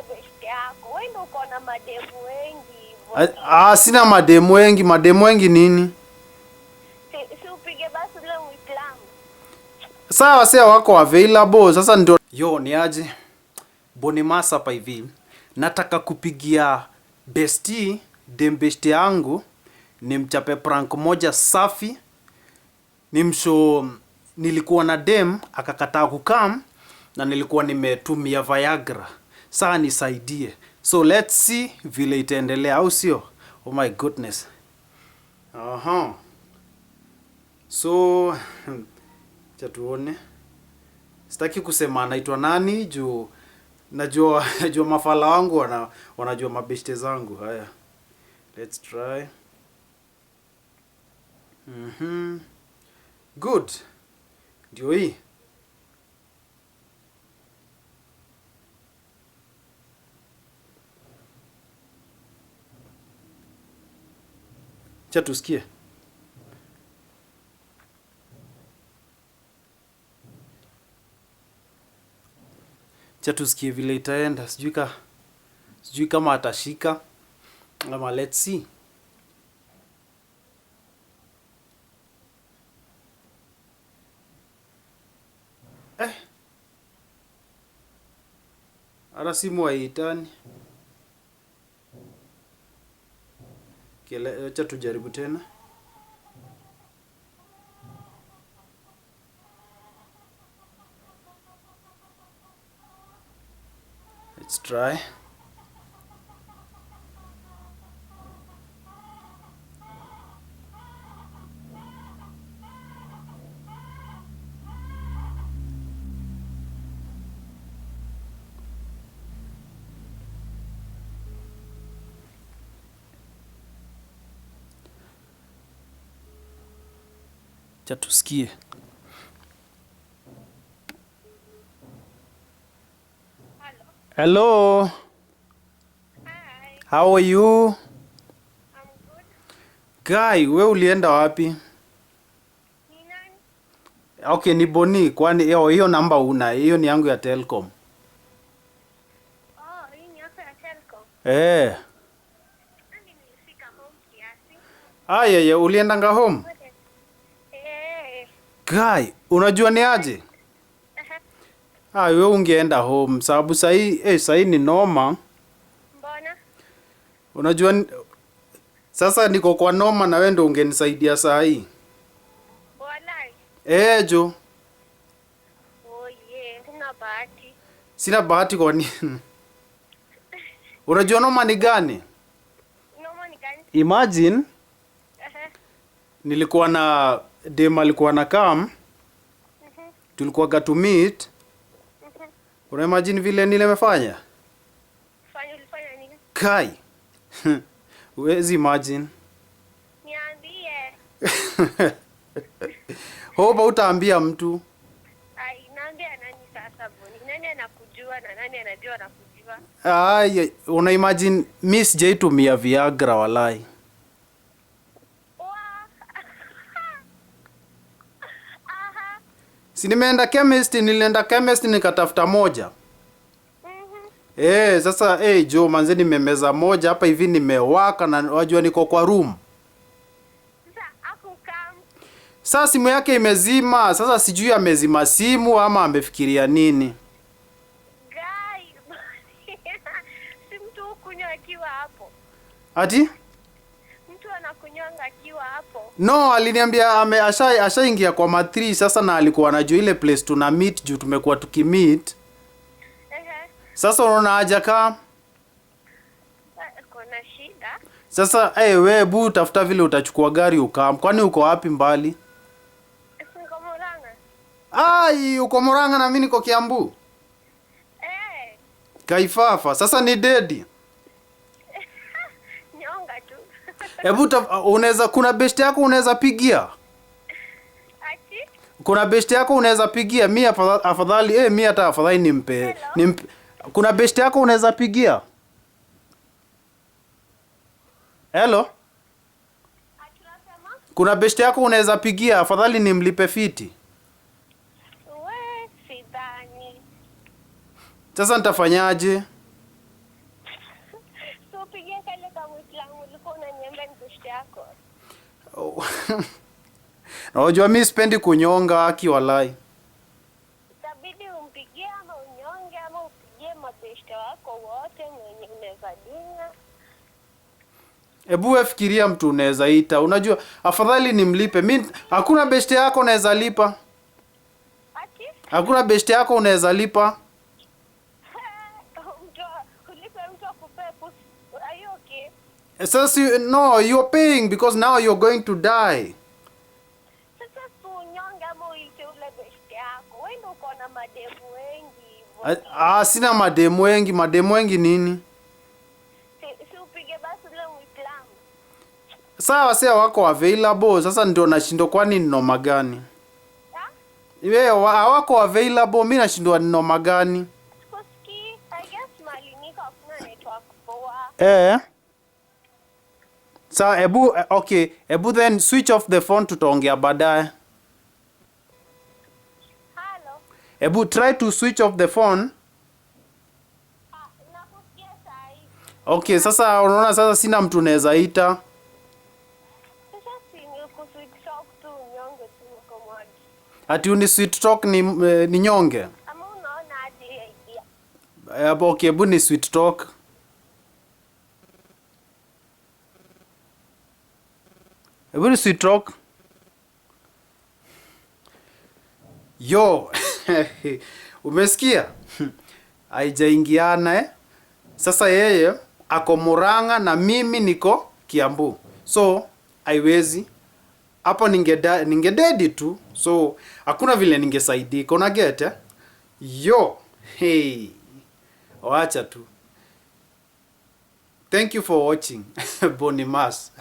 besti yako. Wewe ndio uko na mademu wengi. Sina mademu wengi. Mademu wengi nini? Si upige basi ule Muislamu. Sawa sawa, wako available. Sasa ndio ni aje? Bonimas hapa hivi. Nataka kupigia besti yangu nimchape prank moja safi. Nimsho nilikuwa na dem akakataa kukam na nilikuwa nimetumia Viagra. Sasa nisaidie. So let's see vile itaendelea, au sio? Oh my goodness. So chatuone. Sitaki kusema anaitwa nani juu najua mafala wangu wanajua mabeshte zangu. Haya, let's try. Good. Ndio hii. Cha tusikie. Cha tusikie vile itaenda. Sijui kama atashika. Ama let's see. Ara simu haitani. Acha tujaribu tena. Let's try. Cha tusikie. Hello. Hi. How are you? I'm good. Guy, we ulienda wapi? Ni nani? Okay, ni Boni. Kwani hiyo namba una? Hiyo ni yangu ya Telcom. Hii ni yako ya Telcom. Nani nilifika home kiasi? Uliendanga home? Guy, unajua ni aje? Wewe ungeenda home sababu sahi ni noma. Mbona? Unajua sasa niko kwa noma na wewe ndio ungenisaidia sahi. Walai. Jo. Sina bahati. Sina bahati kwa nini? Unajua noma ni gani? Noma ni gani? Imagine nilikuwa na dem alikuwa na kam. Tulikuwa to meet. Una imagine vile nilimefanya? Ulifanya nini? Kai. Huwezi imagine. Niambie. Hoba utaambia mtu. Naambia nani sasa Boni? Nani anakujua na nani anajua anakujua? Una imagine mimi sijaitumia Viagra walai. Si nilienda chemist nikatafuta moja. Sasa jo manze nimemeza moja hapa hivi nimewaka na wajua niko kwa room. Sasa simu yake imezima. Sasa sijui amezima simu ama amefikiria nini. Guy. Si mtu ukunywa akiwa hapo. Ati? Mtu anakunywanga akiwa hapo. No, aliniambia ashaingia kwa matri sasa na alikuwa anajua ile place tuna meet juu tumekuwa tukimeet. Sasa unaona haja kama kuna shida. Sasa wewe bu tafuta vile utachukua gari ukam. Kwani uko wapi mbali? Uko Murang'a. Uko Murang'a na mimi niko Kiambu. Kaifafa. Sasa ni dedi. Nyonga tu. Unaweza kuna best yako unaweza pigia? Ati? Kuna best yako unaweza pigia? Mimi afadhali mimi hata afadhali nimpe. Kuna best yako unaweza pigia? Hello? Kuna best yako unaweza pigia? Afadhali nimlipe fiti. Sidhani. Sasa nitafanyaje? yako. Oh. Na unajua mimi sipendi kunyonga haki walai. Itabidi umpigie ama unyonge ama upigie mabeshte wako wote mwenye unaweza dinya. Hebu wewe fikiria mtu unaweza ita. Unajua afadhali nimlipe. Mimi hakuna beshte yako unaweza lipa. Ati? Hakuna beshte yako unaweza lipa. Mtu akupe pusi. Are you okay? Sasa no, you're paying because now you're going to die. Sasa si unyonge ama uite ule beshte yako. Wewe ndio uko na mademu wengi hivyo. Sina mademu wengi. Mademu wengi nini? Si upige basi ule Muislamu. Sawa sawa wako available. Sasa ndio nashindo kwani ni noma gani? Wewe hawako available, mimi nashindwa ni noma gani? Sikusikii. I guess mali niko hakuna network poa. Sawa, okay, then switch off the phone tutaongea baadaye. Hello. Try to switch off the phone. Nakusikia sahi. Okay, sasa unaona sasa sina mtu naweza ita. Sasa si ni kuswitch off tu unyonge tu kwa mwadi. Ati uni sweet talk ni nyonge. Ama unaona aje idea? Okay, ni sweet talk. Ni sweet talk. Yo. Umesikia? Haijaingiana Sasa yeye ako Murang'a na mimi niko Kiambu. So, haiwezi. Hapo ningededi tu. So, hakuna vile ningesaidika. Una get Yo. Hey. Wacha tu. Thank you for watching. Bonimas.